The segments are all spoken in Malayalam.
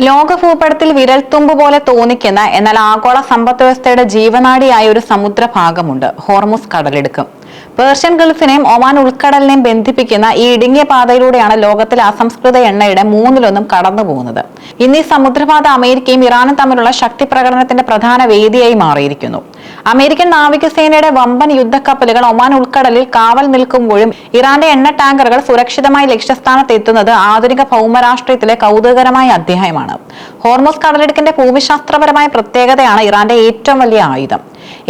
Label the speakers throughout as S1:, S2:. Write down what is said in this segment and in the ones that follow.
S1: ലോക ഭൂപടത്തിൽ വിരൽത്തുമ്പ് പോലെ തോന്നിക്കുന്ന എന്നാൽ ആഗോള സമ്പദ് വ്യവസ്ഥയുടെ ജീവനാഡിയായ ഒരു സമുദ്രഭാഗമുണ്ട്, ഹോർമുസ് കടലിടുക്ക്. പേർഷ്യൻ ഗൾഫിനെയും ഒമാൻ ഉൾക്കടലിനെയും ബന്ധിപ്പിക്കുന്ന ഈ ഇടുങ്ങിയ പാതയിലൂടെയാണ് ലോകത്തിലെ അസംസ്കൃത എണ്ണയുടെ മൂന്നിലൊന്നും കടന്നു പോകുന്നത്. ഇന്ന് ഈ സമുദ്രപാത അമേരിക്കയും ഇറാനും തമ്മിലുള്ള ശക്തി പ്രകടനത്തിന്റെ പ്രധാന വേദിയായി മാറിയിരിക്കുന്നു. അമേരിക്കൻ നാവികസേനയുടെ വമ്പൻ യുദ്ധക്കപ്പലുകൾ ഒമാൻ ഉൾക്കടലിൽ കാവൽ നിൽക്കുമ്പോഴും ഇറാന്റെ എണ്ണ ടാങ്കറുകൾ സുരക്ഷിതമായി ലക്ഷ്യസ്ഥാനത്ത് എത്തുന്നത് ആധുനിക ഭൗമരാഷ്ട്രീയത്തിലെ കൗതുകകരമായ അധ്യായമാണ്. ഹോർമുസ് കടലിടുക്കിന്റെ ഭൂമിശാസ്ത്രപരമായ പ്രത്യേകതയാണ് ഇറാന്റെ ഏറ്റവും വലിയ ആയുധം.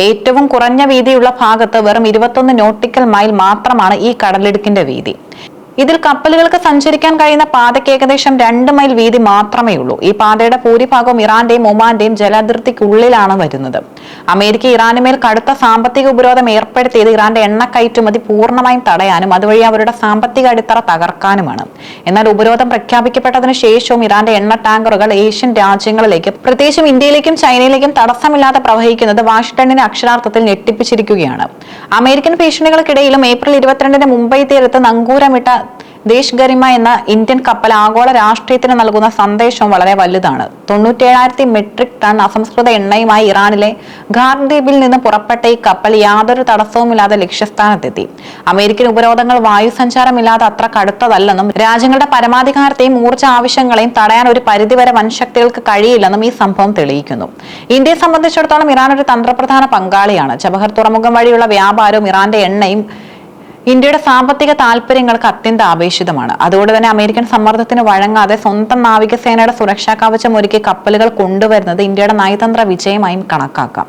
S1: ഏറ്റവും കുറഞ്ഞ വീതിയുള്ള ഭാഗത്ത് വെറും 21 നോട്ടിക്കൽ മൈൽ മാത്രമാണ് ഈ കടലിടുക്കിന്റെ വീതി. ഇതിൽ കപ്പലുകൾക്ക് സഞ്ചരിക്കാൻ കഴിയുന്ന പാതയ്ക്ക് ഏകദേശം 2 മൈൽ വീതി മാത്രമേ ഉള്ളൂ. ഈ പാതയുടെ ഭൂരിഭാഗവും ഇറാന്റെയും ഒമാന്റെയും ജലതിർത്തിക്കുള്ളിലാണ് വരുന്നത്. അമേരിക്ക ഇറാനുമേൽ കടുത്ത സാമ്പത്തിക ഉപരോധം ഏർപ്പെടുത്തിയത് ഇറാന്റെ എണ്ണ കയറ്റുമതി പൂർണ്ണമായും തടയാനും അതുവഴി അവരുടെ സാമ്പത്തിക അടിത്തറ തകർക്കാനുമാണ്. എന്നാൽ ഉപരോധം പ്രഖ്യാപിക്കപ്പെട്ടതിനു ശേഷവും ഇറാന്റെ എണ്ണ ടാങ്കറുകൾ ഏഷ്യൻ രാജ്യങ്ങളിലേക്ക്, പ്രത്യേകിച്ചും ഇന്ത്യയിലേക്കും ചൈനയിലേക്കും തടസ്സമില്ലാതെ പ്രവഹിക്കുന്നത് വാഷിംഗ്ടണിനെ അക്ഷരാർത്ഥത്തിൽ ഞെട്ടിപ്പിച്ചിരിക്കുകയാണ്. അമേരിക്കൻ ഭീഷണികൾക്കിടയിലും ഏപ്രിൽ 22 മുംബൈ തീരത്ത് നങ്കൂരമിട്ട ദേശ് ഗരിമ എന്ന ഇന്ത്യൻ കപ്പൽ ആഗോള രാഷ്ട്രീയത്തിന് നൽകുന്ന സന്ദേശവും വളരെ വലുതാണ്. 97,000 മെട്രിക് ടൺ അസംസ്കൃത എണ്ണയുമായി ഇറാനിലെ ഖാർദ്വീപിൽ നിന്ന് പുറപ്പെട്ട ഈ കപ്പൽ യാതൊരു തടസ്സവുമില്ലാതെ ലക്ഷ്യസ്ഥാനത്തെത്തി. അമേരിക്കൻ ഉപരോധങ്ങൾ വായുസഞ്ചാരമില്ലാതെ അത്ര കടുത്തതല്ലെന്നും രാജ്യങ്ങളുടെ പരമാധികാരത്തെയും ഊർജ്ജ ആവശ്യങ്ങളെയും തടയാൻ ഒരു പരിധിവരെ വൻശക്തികൾക്ക് കഴിയില്ലെന്നും ഈ സംഭവം തെളിയിക്കുന്നു. ഇന്ത്യയെ സംബന്ധിച്ചിടത്തോളം ഇറാൻ ഒരു തന്ത്രപ്രധാന പങ്കാളിയാണ്. ചബഹർ തുറമുഖം വഴിയുള്ള വ്യാപാരവും ഇറാന്റെ എണ്ണയും ഇന്ത്യയുടെ സാമ്പത്തിക താൽപര്യങ്ങൾക്ക് അത്യന്താപേക്ഷിതമാണ്. അതുകൊണ്ട് തന്നെ അമേരിക്കൻ സമ്മർദ്ദത്തിന് വഴങ്ങാതെ സ്വന്തം നാവികസേനയുടെ സുരക്ഷാ കവചം ഒരുക്കി കപ്പലുകൾ കൊണ്ടുവരുന്നത് ഇന്ത്യയുടെ നയതന്ത്ര വിജയമായും കണക്കാക്കാം.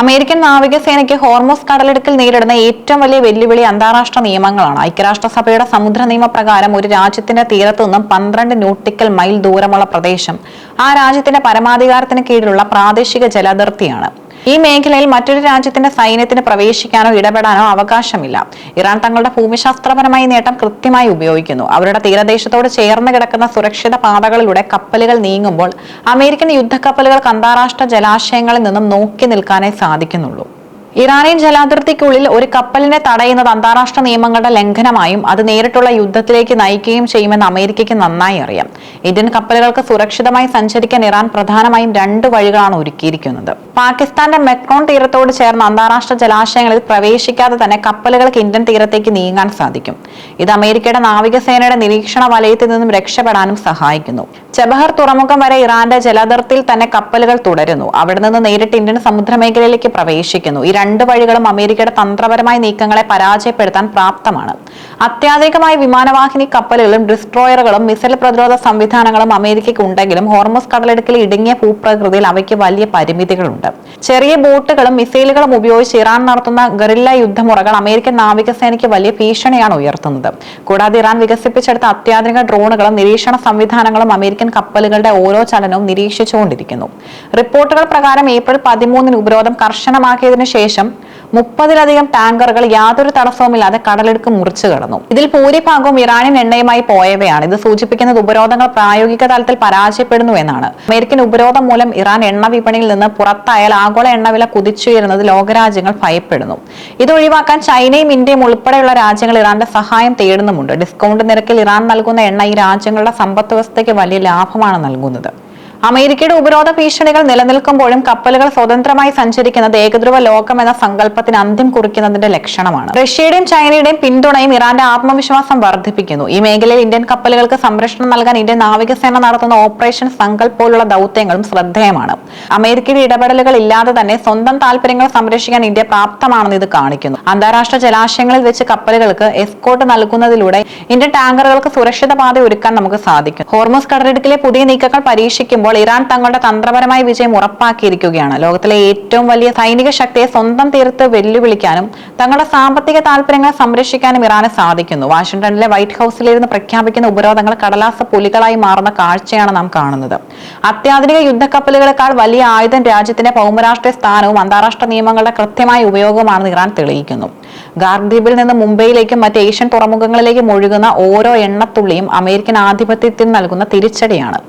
S1: അമേരിക്കൻ നാവികസേനയ്ക്ക് ഹോർമുസ് കടലിടുക്കിൽ നേരിടുന്ന ഏറ്റവും വലിയ വെല്ലുവിളി അന്താരാഷ്ട്ര നിയമങ്ങളാണ്. ഐക്യരാഷ്ട്രസഭയുടെ സമുദ്ര നിയമപ്രകാരം ഒരു രാജ്യത്തിന്റെ തീരത്തു നിന്നും 12 നോട്ടിക്കൽ മൈൽ ദൂരമുള്ള പ്രദേശം ആ രാജ്യത്തിന്റെ പരമാധികാരത്തിന് കീഴിലുള്ള പ്രാദേശിക ജലതിർത്തിയാണ്. ഈ മേഖലയിൽ മറ്റൊരു രാജ്യത്തിന്റെ സൈന്യത്തിന് പ്രവേശിക്കാനോ ഇടപെടാനോ അവകാശമില്ല. ഇറാൻ തങ്ങളുടെ ഭൂമിശാസ്ത്രപരമായ നേട്ടം കൃത്യമായി ഉപയോഗിക്കുന്നു. അവരുടെ തീരദേശത്തോട് ചേർന്ന് കിടക്കുന്ന സുരക്ഷിത പാതകളിലൂടെ കപ്പലുകൾ നീങ്ങുമ്പോൾ അമേരിക്കൻ യുദ്ധക്കപ്പലുകൾക്ക് അന്താരാഷ്ട്ര ജലാശയങ്ങളിൽ നിന്നും നോക്കി നിൽക്കാനേ സാധിക്കുന്നുള്ളൂ. ഇറാനിയൻ ജലാതിർത്തിക്കുള്ളിൽ ഒരു കപ്പലിനെ തടയുന്നത് അന്താരാഷ്ട്ര നിയമങ്ങളുടെ ലംഘനമായും അത് നേരിട്ടുള്ള യുദ്ധത്തിലേക്ക് നയിക്കുകയും ചെയ്യുമെന്ന് അമേരിക്കയ്ക്ക് നന്നായി അറിയാം. ഇന്ത്യൻ കപ്പലുകൾക്ക് സുരക്ഷിതമായി സഞ്ചരിക്കാൻ ഇറാൻ പ്രധാനമായും 2 വഴികളാണ് ഒരുക്കിയിരിക്കുന്നത്. പാകിസ്ഥാന്റെ മെക്രോൺ തീരത്തോട് ചേർന്ന അന്താരാഷ്ട്ര ജലാശയങ്ങളിൽ പ്രവേശിക്കാതെ തന്നെ കപ്പലുകൾക്ക് ഇന്ത്യൻ തീരത്തേക്ക് നീങ്ങാൻ സാധിക്കും. ഇത് അമേരിക്കയുടെ നാവികസേനയുടെ നിരീക്ഷണ വലയത്തിൽ നിന്നും രക്ഷപ്പെടാനും സഹായിക്കുന്നു. ചബഹർ തുറമുഖം വരെ ഇറാന്റെ ജലാതിർത്തിയിൽ തന്നെ കപ്പലുകൾ തുടരുന്നു. അവിടെ നിന്ന് നേരിട്ട് ഇന്ത്യൻ സമുദ്രമേഖലയിലേക്ക് പ്രവേശിക്കുന്നു. ഈ 2 വഴികളും അമേരിക്കയുടെ തന്ത്രപരമായ നീക്കങ്ങളെ പരാജയപ്പെടുത്താൻ പ്രാപ്തമാണ്. അത്യാധുനികമായ വിമാനവാഹിനി കപ്പലുകളും ഡിസ്ട്രോയറുകളും മിസൈൽ പ്രതിരോധ സംവിധാനങ്ങളും അമേരിക്കയ്ക്ക് ഉണ്ടെങ്കിലും ഹോർമുസ് കടലിടുക്കിലെ ഇടുങ്ങിയ ഭൂപ്രകൃതിയിൽ അവയ്ക്ക് വലിയ പരിമിതികളുണ്ട്. ചെറിയ ബോട്ടുകളും മിസൈലുകളും ഉപയോഗിച്ച് ഇറാൻ നടത്തുന്ന ഗറില്ല യുദ്ധമുറകൾ അമേരിക്കൻ നാവികസേനയ്ക്ക് വലിയ ഭീഷണിയാണ് ഉയർത്തുന്നത്. കൂടാതെ ഇറാൻ വികസിപ്പിച്ചെടുത്ത അത്യാധുനിക ഡ്രോണുകളും നിരീക്ഷണ സംവിധാനങ്ങളും അമേരിക്കൻ കപ്പലുകളുടെ ഓരോ ചലനവും നിരീക്ഷിച്ചുകൊണ്ടിരിക്കുന്നു. റിപ്പോർട്ടുകൾ പ്രകാരം ഏപ്രിൽ 13 ഉപരോധം കർശനമാക്കിയതിനു ശേഷം 30-ലധികം ടാങ്കറുകൾ യാതൊരു തടസ്സവുമില്ലാതെ കടലിടുക്ക് മുറിച്ചു കടന്നു. ഇതിൽ ഭൂരിഭാഗവും ഇറാനിയൻ എണ്ണയുമായി പോയവയാണ്. ഇത് സൂചിപ്പിക്കുന്നത് ഉപരോധങ്ങൾ പ്രായോഗിക തലത്തിൽ പരാജയപ്പെടുന്നു എന്നാണ്. അമേരിക്കൻ ഉപരോധം മൂലം ഇറാൻ എണ്ണ വിപണിയിൽ നിന്ന് പുറത്തായാൽ ആഗോള എണ്ണവില കുതിച്ചുയരുന്നത് ലോകരാജ്യങ്ങൾ ഭയപ്പെടുന്നു. ഇത് ഒഴിവാക്കാൻ ചൈനയും ഇന്ത്യയും ഉൾപ്പെടെയുള്ള രാജ്യങ്ങൾ ഇറാന്റെ സഹായം തേടുന്നുമുണ്ട്. ഡിസ്കൗണ്ട് നിരക്കിൽ ഇറാൻ നൽകുന്ന എണ്ണ ഈ രാജ്യങ്ങളുടെ സമ്പദ് വ്യവസ്ഥയ്ക്ക് വലിയ ലാഭമാണ് നൽകുന്നത്. അമേരിക്കയുടെ ഉപരോധ ഭീഷണികൾ നിലനിൽക്കുമ്പോഴും കപ്പലുകൾ സ്വതന്ത്രമായി സഞ്ചരിക്കുന്നത് ഏകധ്രുവ ലോകം എന്ന സങ്കല്പത്തിന് അന്ത്യം കുറിക്കുന്നതിന്റെ ലക്ഷണമാണ്. റഷ്യയുടെയും ചൈനയുടെയും പിന്തുണയും ഇറാന്റെ ആത്മവിശ്വാസം വർദ്ധിപ്പിക്കുന്നു. ഈ മേഖലയിൽ ഇന്ത്യൻ കപ്പലുകൾക്ക് സംരക്ഷണം നൽകാൻ ഇന്ത്യൻ നാവികസേന നടത്തുന്ന ഓപ്പറേഷൻ സങ്കൽപ് പോലുള്ള ദൗത്യങ്ങളും ശ്രദ്ധേയമാണ്. അമേരിക്കയുടെ ഇടപെടലുകൾ ഇല്ലാതെ തന്നെ സ്വന്തം താല്പര്യങ്ങൾ സംരക്ഷിക്കാൻ ഇന്ത്യ പ്രാപ്തമാണെന്ന് ഇത് കാണിക്കുന്നു. അന്താരാഷ്ട്ര ജലാശയങ്ങളിൽ വെച്ച് കപ്പലുകൾക്ക് എസ്കോർട്ട് നൽകുന്നതിലൂടെ ഇന്ത്യൻ ടാങ്കറുകൾക്ക് സുരക്ഷിത പാത ഒരുക്കാൻ നമുക്ക് സാധിക്കും. ഹോർമുസ് കടലിടുക്കിലെ പുതിയ നീക്കങ്ങൾ പരീക്ഷിക്കുമ്പോൾ ഇറാൻ തങ്ങളുടെ തന്ത്രപരമായ വിജയം ഉറപ്പാക്കിയിരിക്കുകയാണ്. ലോകത്തിലെ ഏറ്റവും വലിയ സൈനിക ശക്തിയെ സ്വന്തം തീരത്ത് വെല്ലുവിളിക്കാനും തങ്ങളുടെ സാമ്പത്തിക താല്പര്യങ്ങളെ സംരക്ഷിക്കാനും ഇറാന് സാധിക്കുന്നു. വാഷിംഗ്ടണിലെ വൈറ്റ് ഹൌസിലിരുന്ന് പ്രഖ്യാപിക്കുന്ന ഉപരോധങ്ങൾ കടലാസ പുലികളായി മാറുന്ന കാഴ്ചയാണ് നാം കാണുന്നത്. അത്യാധുനിക യുദ്ധക്കപ്പലുകളെക്കാൾ വലിയ ആയുധം രാജ്യത്തിന്റെ ഭൗമരാഷ്ട്രീയ സ്ഥാനവും അന്താരാഷ്ട്ര നിയമങ്ങളുടെ കൃത്യമായ ഉപയോഗമാണെന്ന് ഇറാൻ തെളിയിക്കുന്നു. ഖാർദ്വീപിൽ നിന്ന് മുംബൈയിലേക്കും മറ്റ് ഏഷ്യൻ തുറമുഖങ്ങളിലേക്കും ഒഴുകുന്ന ഓരോ എണ്ണത്തുള്ളിയും അമേരിക്കൻ ആധിപത്യത്തിന് നൽകുന്ന തിരിച്ചടിയാണ്.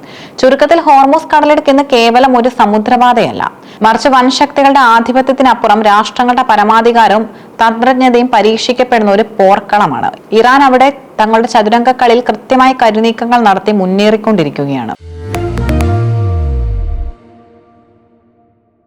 S1: ചുരുക്കത്തിൽ ഹോർമുസ് കടലിടുക്ക് ഇന്ന് കേവലം ഒരു സമുദ്രപാതയല്ല, മറിച്ച് വൻശക്തികളുടെ ആധിപത്യത്തിനപ്പുറം രാഷ്ട്രങ്ങളുടെ പരമാധികാരവും തന്ത്രജ്ഞതയും പരീക്ഷിക്കപ്പെടുന്ന ഒരു പോർക്കളമാണ്. ഇറാൻ അവിടെ തങ്ങളുടെ ചതുരംഗ കളിയിൽ കൃത്യമായ കരുനീക്കങ്ങൾ നടത്തി മുന്നേറിക്കൊണ്ടിരിക്കുകയാണ്.